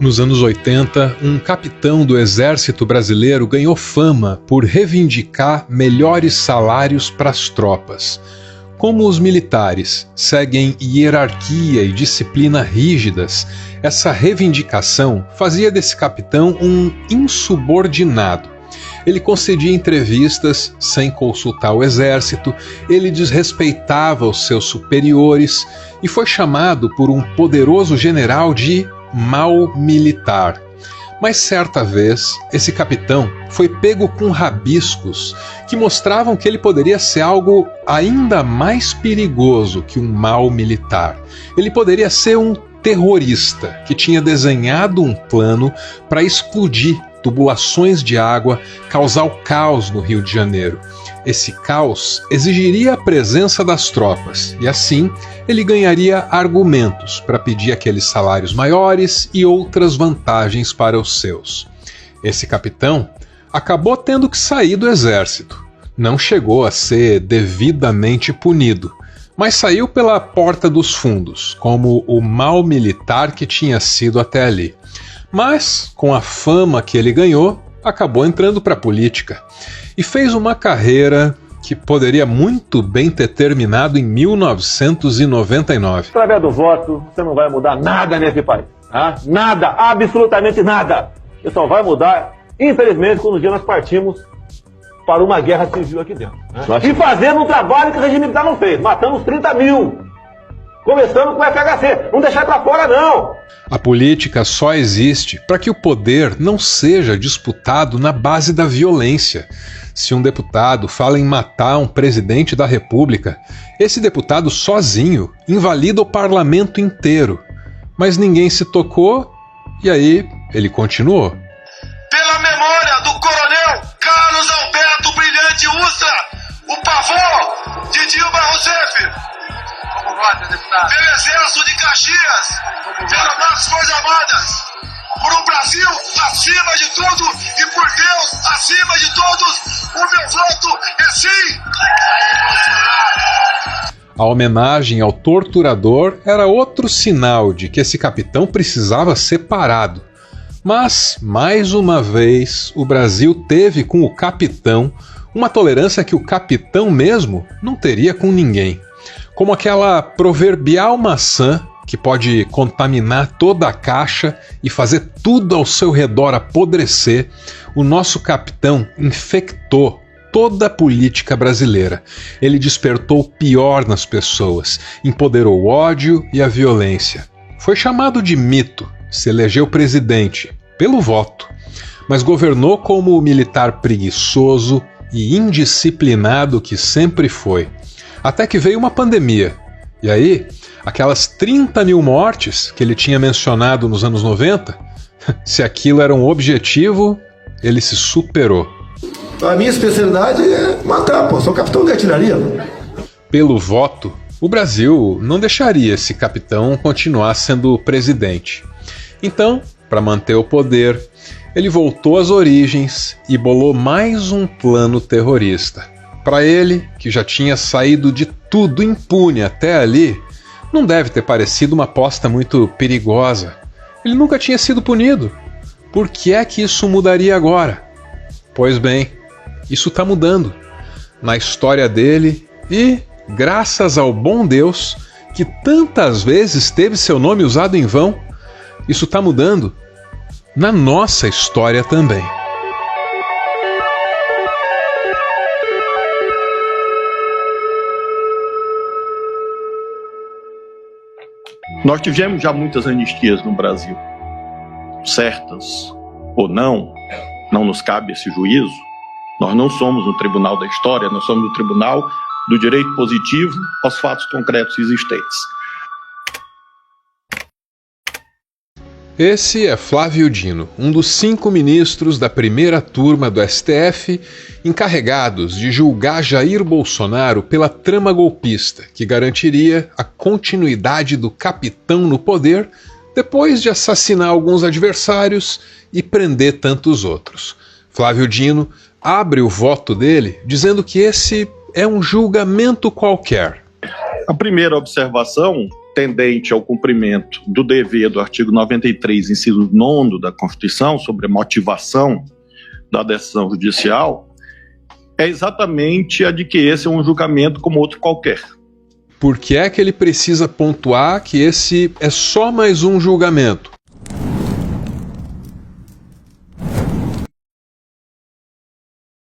Nos anos 80, um capitão do Exército Brasileiro ganhou fama por reivindicar melhores salários para as tropas. Como os militares seguem hierarquia e disciplina rígidas, essa reivindicação fazia desse capitão um insubordinado. Ele concedia entrevistas sem consultar o exército, ele desrespeitava os seus superiores e foi chamado por um poderoso general de mal militar. Mas certa vez, esse capitão foi pego com rabiscos que mostravam que ele poderia ser algo ainda mais perigoso que um mal militar. Ele poderia ser um terrorista que tinha desenhado um plano para explodir tubulações de água, causar o caos no Rio de Janeiro. Esse caos exigiria a presença das tropas e assim ele ganharia argumentos para pedir aqueles salários maiores e outras vantagens para os seus. Esse capitão acabou tendo que sair do exército. Não chegou a ser devidamente punido, mas saiu pela porta dos fundos, como o mau militar que tinha sido até ali. Mas, com a fama que ele ganhou, acabou entrando para a política e fez uma carreira que poderia muito bem ter terminado em 1999. Através do voto, você não vai mudar nada nesse país. Tá? Nada, absolutamente nada. Você só vai mudar, infelizmente, quando um dia nós partimos para uma guerra civil aqui dentro. Né? E fazendo um trabalho que o regime militar não fez. Matamos 30 mil. Começando com o FHC. Não deixar para fora, não. A política só existe para que o poder não seja disputado na base da violência. Se um deputado fala em matar um presidente da República, esse deputado sozinho invalida o parlamento inteiro. Mas ninguém se tocou e aí ele continuou. Pela memória do coronel Carlos Alberto Brilhante Ustra, o pavô de Dilma Rousseff. Como vota, deputado? Pelo Exército de Caxias, pelas nossas Forças Armadas, por um Brasil acima de tudo e por Deus acima de todos, o meu voto é sim! A homenagem ao torturador era outro sinal de que esse capitão precisava ser parado. Mas, mais uma vez, o Brasil teve com o capitão uma tolerância que o capitão mesmo não teria com ninguém. Como aquela proverbial maçã que pode contaminar toda a caixa e fazer tudo ao seu redor apodrecer, o nosso capitão infectou toda a política brasileira. Ele despertou o pior nas pessoas, empoderou o ódio e a violência. Foi chamado de mito, se elegeu presidente, pelo voto, mas governou como o militar preguiçoso e indisciplinado que sempre foi. Até que veio uma pandemia. E aí, aquelas 30 mil mortes que ele tinha mencionado nos anos 90, se aquilo era um objetivo, ele se superou. A minha especialidade é matar, pô. Sou capitão de artilharia. Pelo voto, o Brasil não deixaria esse capitão continuar sendo presidente. Então, para manter o poder, ele voltou às origens e bolou mais um plano terrorista. Para ele, que já tinha saído de tudo impune até ali, não deve ter parecido uma aposta muito perigosa. Ele nunca tinha sido punido. Por que é que isso mudaria agora? Pois bem, isso está mudando na história dele e, graças ao bom Deus, que tantas vezes teve seu nome usado em vão, isso está mudando na nossa história também. Nós tivemos já muitas anistias no Brasil, certas ou não nos cabe esse juízo. Nós não somos um tribunal da história, nós somos o tribunal do direito positivo aos fatos concretos existentes. Esse é Flávio Dino, um dos 5 ministros da primeira turma do STF encarregados de julgar Jair Bolsonaro pela trama golpista que garantiria a continuidade do capitão no poder depois de assassinar alguns adversários e prender tantos outros. Flávio Dino abre o voto dele dizendo que esse é um julgamento qualquer. A primeira observação, tendente ao cumprimento do dever do artigo 93, inciso 9 da Constituição, sobre a motivação da decisão judicial, é exatamente a de que esse é um julgamento como outro qualquer. Por que é que ele precisa pontuar que esse é só mais um julgamento?